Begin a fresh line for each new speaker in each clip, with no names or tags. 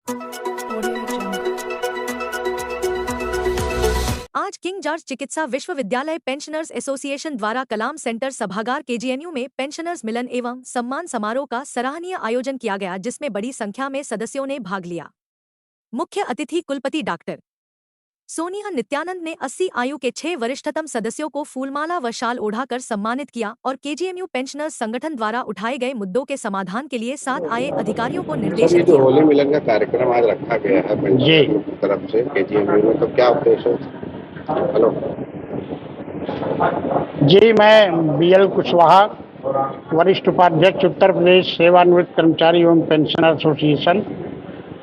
आज king George चिकित्सा विश्वविद्यालय पेंशनर्स एसोसिएशन द्वारा कलाम सेंटर सभागार केजीएनयू में पेंशनर्स मिलन एवं सम्मान समारोह का सराहनीय आयोजन किया गया, जिसमें बड़ी संख्या में सदस्यों ने भाग लिया। मुख्य अतिथि कुलपति डॉक्टर सोनिया नित्यानंद ने 80 आयु के 6 वरिष्ठतम सदस्यों को फूलमाला व शाल ओढ़ाकर सम्मानित किया और केजीएमयू पेंशनर्स संगठन द्वारा उठाए गए मुद्दों के समाधान के लिए साथ आए अधिकारियों को निर्देशित किया।
होली मिलन का कार्यक्रम आज रखा गया है पेंशनर की तरफ से केजीएमयू में, तो क्या उद्देश्य है? हेलो
जी, मैं बीएल कुशवाहा, वरिष्ठ उपाध्यक्ष उत्तर प्रदेश सेवानिवृत्त कर्मचारी एवं पेंशनर एसोसिएशन।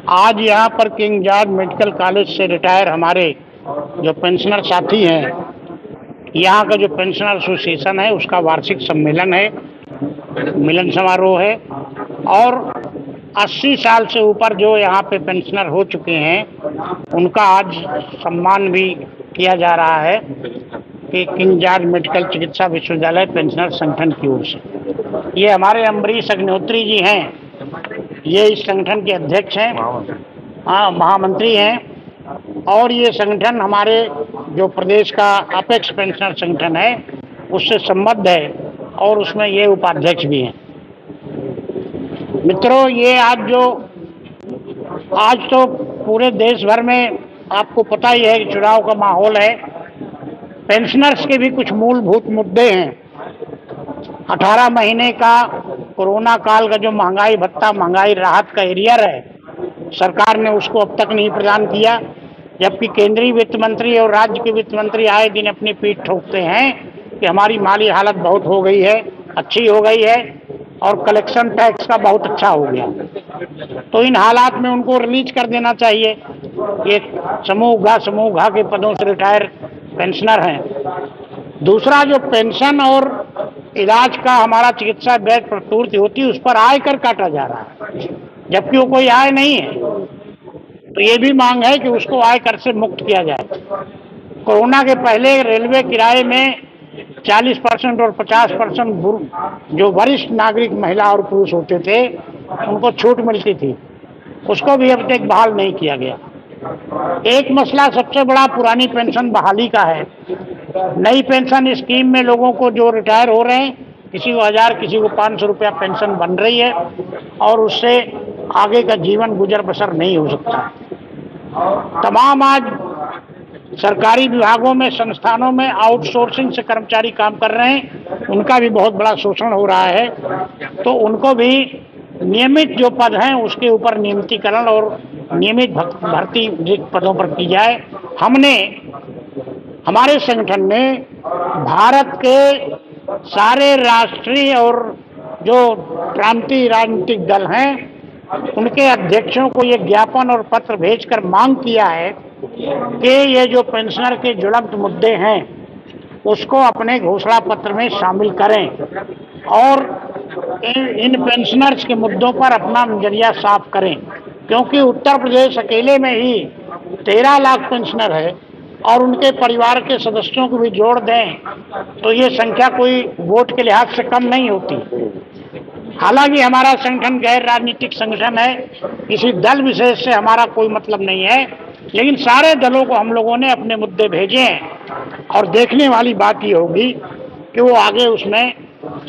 आज यहाँ पर किंग जॉर्ज मेडिकल कॉलेज से रिटायर हमारे जो पेंशनर साथी हैं, यहाँ का जो पेंशनर एसोसिएशन है उसका वार्षिक सम्मेलन है, मिलन समारोह है। और 80 साल से ऊपर जो यहाँ पे पेंशनर हो चुके हैं उनका आज सम्मान भी किया जा रहा है कि किंग जॉर्ज मेडिकल चिकित्सा विश्वविद्यालय पेंशनर संगठन की ओर से। ये हमारे अम्बरीश अग्निहोत्री जी हैं, ये इस संगठन के अध्यक्ष हैं, महामंत्री हैं। और ये संगठन हमारे जो प्रदेश का अपेक्स पेंशनर संगठन है उससे संबद्ध है और उसमें ये उपाध्यक्ष भी हैं। मित्रों, ये आज तो पूरे देश भर में आपको पता ही है कि चुनाव का माहौल है। पेंशनर्स के भी कुछ मूलभूत मुद्दे हैं। 18 महीने का कोरोना काल का जो महंगाई भत्ता, महंगाई राहत का एरियर है, सरकार ने उसको अब तक नहीं प्रदान किया, जबकि केंद्रीय वित्त मंत्री और राज्य के वित्त मंत्री आए दिन अपनी पीठ ठोकते हैं कि हमारी माली हालत बहुत हो गई है, अच्छी हो गई है और कलेक्शन टैक्स का बहुत अच्छा हो गया। तो इन हालात में उनको रिलीज कर देना चाहिए। ये समूह घ के पदों से रिटायर पेंशनर हैं। दूसरा, जो पेंशन और इलाज का हमारा चिकित्सा व्यय प्रतिपूर्ति होती है उस पर आयकर काटा जा रहा है, जबकि वो कोई आय नहीं है। तो ये भी मांग है कि उसको आयकर से मुक्त किया जाए। कोरोना के पहले रेलवे किराए में 40% और 50% जो वरिष्ठ नागरिक महिला और पुरुष होते थे उनको छूट मिलती थी, उसको भी अब तक बहाल नहीं किया गया। एक मसला सबसे बड़ा पुरानी पेंशन बहाली का है। नई पेंशन स्कीम में लोगों को जो रिटायर हो रहे हैं, किसी को 1000 किसी को 500 रुपया पेंशन बन रही है और उससे आगे का जीवन गुजर बसर नहीं हो सकता। तमाम आज सरकारी विभागों में, संस्थानों में आउटसोर्सिंग से कर्मचारी काम कर रहे हैं, उनका भी बहुत बड़ा शोषण हो रहा है। तो उनको भी नियमित जो पद हैं उसके ऊपर नियमितीकरण और नियमित भर्ती जिन पदों पर की जाए। हमारे संगठन ने भारत के सारे राष्ट्रीय और जो क्रांति राजनीतिक दल हैं उनके अध्यक्षों को ये ज्ञापन और पत्र भेजकर मांग किया है कि ये जो पेंशनर के ज्वलंत मुद्दे हैं उसको अपने घोषणा पत्र में शामिल करें और इन पेंशनर्स के मुद्दों पर अपना नजरिया साफ करें। क्योंकि उत्तर प्रदेश अकेले में ही 13 लाख पेंशनर है और उनके परिवार के सदस्यों को भी जोड़ दें तो ये संख्या कोई वोट के लिहाज से कम नहीं होती। हालांकि हमारा संगठन गैर राजनीतिक संगठन है, किसी दल विशेष से हमारा कोई मतलब नहीं है, लेकिन सारे दलों को हम लोगों ने अपने मुद्दे भेजे हैं और देखने वाली बात ये होगी कि वो आगे उसमें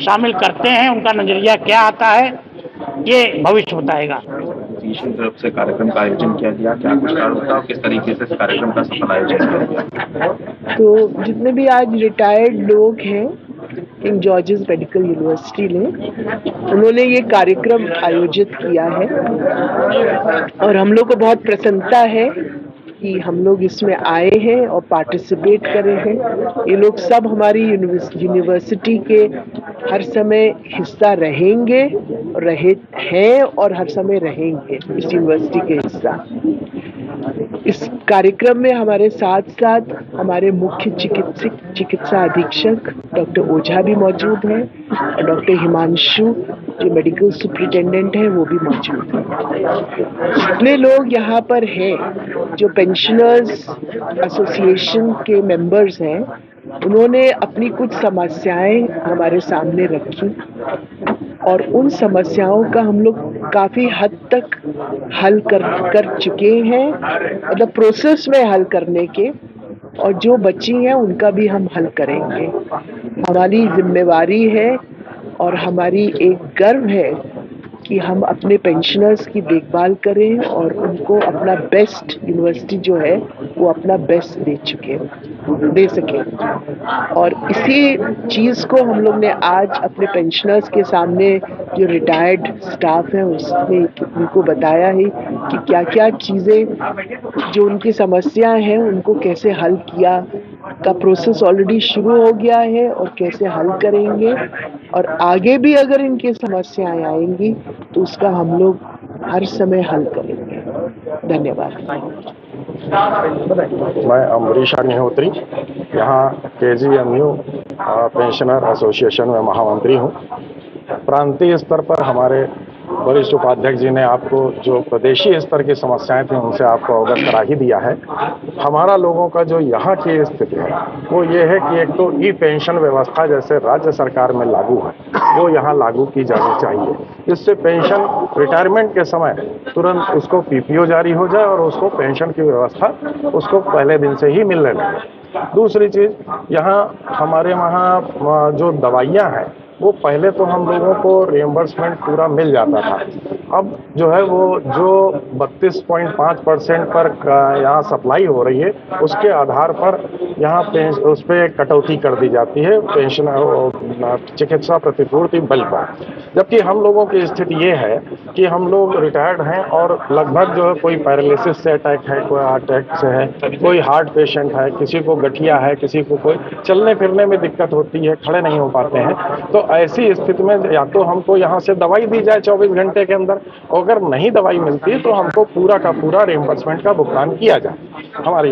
शामिल करते हैं। उनका नजरिया क्या आता है ये भविष्य बताएगा।
तरफ से कार्यक्रम का आयोजन किया गया, क्या कुछ कारण होता है और किस तरीके से इस कार्यक्रम का सफल आयोजन किया गया?
तो जितने भी आज रिटायर्ड लोग हैं किंग जॉर्जेस मेडिकल यूनिवर्सिटी ने, उन्होंने ये कार्यक्रम आयोजित किया है और हम लोग को बहुत प्रसन्नता है कि हम लोग इसमें आए हैं और पार्टिसिपेट करे हैं। ये लोग सब हमारी यूनिवर्सिटी के हर समय हिस्सा रहेंगे, रहे हैं और हर समय रहेंगे इस यूनिवर्सिटी के हिस्सा। इस कार्यक्रम में हमारे साथ साथ हमारे मुख्य चिकित्सा अधीक्षक डॉक्टर ओझा भी मौजूद हैं और डॉक्टर हिमांशु जो मेडिकल सुपरिटेंडेंट है वो भी मौजूद हैं। जितने लोग यहाँ पर हैं जो पेंशनर्स एसोसिएशन के मेंबर्स हैं, उन्होंने अपनी कुछ समस्याएं हमारे सामने रखी और उन समस्याओं का हम लोग काफ़ी हद तक हल कर चुके हैं, मतलब प्रोसेस में हल करने के, और जो बची हैं उनका भी हम हल करेंगे। हमारी जिम्मेवारी है और हमारी एक गर्व है कि हम अपने पेंशनर्स की देखभाल करें और उनको अपना बेस्ट, यूनिवर्सिटी जो है वो अपना बेस्ट दे सके। और इसी चीज़ को हम लोग ने आज अपने पेंशनर्स के सामने, जो रिटायर्ड स्टाफ है उसने उनको बताया है कि क्या क्या चीज़ें जो उनकी समस्याएं हैं उनको कैसे हल किया का प्रोसेस ऑलरेडी शुरू हो गया है और कैसे हल करेंगे, और आगे भी अगर इनकी समस्याएं आएंगी तो उसका हम लोग हर समय हल करेंगे। धन्यवाद।
मैं अम्बरीश अग्निहोत्री, यहाँ KGMU पेंशनर एसोसिएशन में महामंत्री हूँ। प्रांतीय स्तर पर हमारे वरिष्ठ उपाध्यक्ष जी ने आपको जो प्रदेशीय स्तर की समस्याएं थी उनसे आपको अवगत करा ही दिया है। हमारा लोगों का जो यहाँ की स्थिति है वो ये है कि एक तो ई पेंशन व्यवस्था जैसे राज्य सरकार में लागू है वो यहाँ लागू की जानी चाहिए, जिससे पेंशन रिटायरमेंट के समय तुरंत उसको PPO जारी हो जाए और उसको पेंशन की व्यवस्था उसको पहले दिन से ही मिलने लगे। दूसरी चीज़, यहाँ हमारे वहाँ जो दवाइयाँ हैं वो पहले तो हम लोगों को रिएम्बर्समेंट पूरा मिल जाता था, अब जो है वो जो 32.5% पर यहाँ सप्लाई हो रही है उसके आधार पर यहाँ उस पर कटौती कर दी जाती है पेंशन चिकित्सा प्रतिपूर्ति बल पर। जबकि हम लोगों की स्थिति ये है कि हम लोग रिटायर्ड हैं और लगभग जो है कोई पैरालिसिस से अटैक है, कोई अटैक से है, कोई हार्ट पेशेंट है, किसी को गठिया है, किसी को कोई चलने फिरने में दिक्कत होती है, खड़े नहीं हो पाते हैं। तो ऐसी स्थिति में या तो हमको यहाँ से दवाई दी जाए 24 घंटे के अंदर, अगर नहीं दवाई मिलती तो हमको पूरा का पूरा रिएम्बर्समेंट का भुगतान किया जाए हमारी।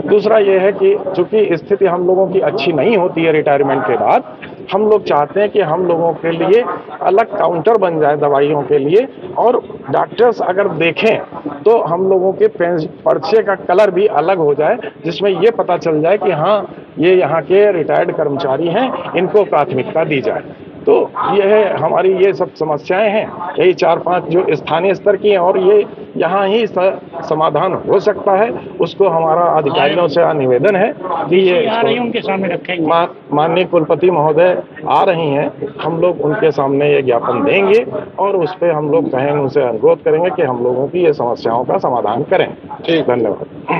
दूसरा ये है कि चूंकि स्थिति हम लोगों की अच्छी नहीं होती है रिटायरमेंट के बाद, हम लोग चाहते हैं कि हम लोगों के लिए अलग काउंटर बन जाए दवाइयों के लिए, और डॉक्टर्स अगर देखें तो हम लोगों के पर्चे का कलर भी अलग हो जाए, जिसमें ये पता चल जाए कि हाँ ये यहाँ के रिटायर्ड कर्मचारी हैं, इनको प्राथमिकता दी जाए। तो ये है हमारी ये सब समस्याएं हैं, यही 4-5 जो स्थानीय स्तर की हैं, और ये यहाँ ही समाधान हो सकता है। उसको हमारा अधिकारियों से निवेदन है कि ये
उनके सामने रखेंगे।
माननीय कुलपति महोदय आ रही हैं, हम लोग उनके सामने ये ज्ञापन देंगे और उस पर हम लोग कहेंगे, उनसे अनुरोध करेंगे कि हम लोगों की ये समस्याओं का समाधान करें। ठीक, धन्यवाद।